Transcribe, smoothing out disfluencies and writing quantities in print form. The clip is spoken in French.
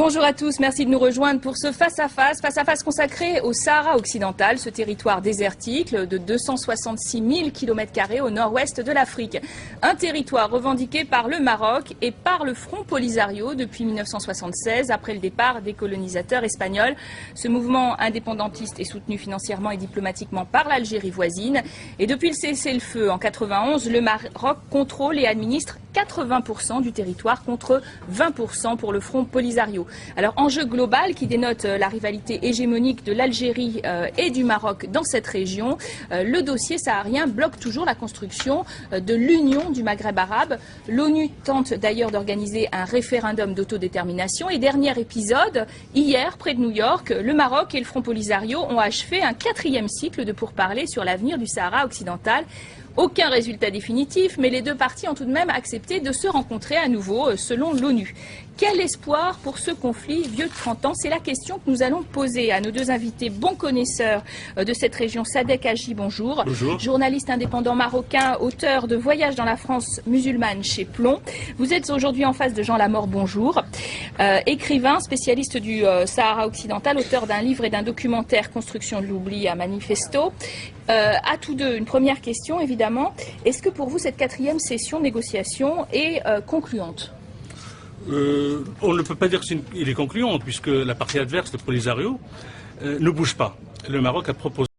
Bonjour à tous, merci de nous rejoindre pour ce face-à-face consacré au Sahara occidental, ce territoire désertique de 266 000 km² au nord-ouest de l'Afrique. Un territoire revendiqué par le Maroc et par le Front Polisario depuis 1976, après le départ des colonisateurs espagnols. Ce mouvement indépendantiste est soutenu financièrement et diplomatiquement par l'Algérie voisine. Et depuis le cessez-le-feu en 91, le Maroc contrôle et administre 80% du territoire contre 20% pour le Front Polisario. Alors, enjeu global qui dénote la rivalité hégémonique de l'Algérie et du Maroc dans cette région. Le dossier saharien bloque toujours la construction de l'Union du Maghreb arabe. L'ONU tente d'ailleurs d'organiser un référendum d'autodétermination. Et dernier épisode, hier, près de New York, le Maroc et le Front Polisario ont achevé un 4e cycle de pourparlers sur l'avenir du Sahara occidental. Aucun résultat définitif, mais les deux parties ont tout de même accepté de se rencontrer à nouveau, selon l'ONU. Quel espoir pour ce conflit vieux de 30 ans? C'est la question que nous allons poser à nos deux invités, bons connaisseurs de cette région. Sadek Haji, bonjour. Bonjour. Journaliste indépendant marocain, auteur de Voyage dans la France musulmane chez Plomb. Vous êtes aujourd'hui en face de Jean Lamort, bonjour. Écrivain, spécialiste du Sahara occidental, auteur d'un livre et d'un documentaire Construction de l'oubli à Manifesto. À tous deux, une première question évidemment. Est-ce que pour vous cette 4e session de négociation est concluante? On ne peut pas dire qu'elle est concluante puisque la partie adverse, le Polisario, ne bouge pas. Le Maroc a proposé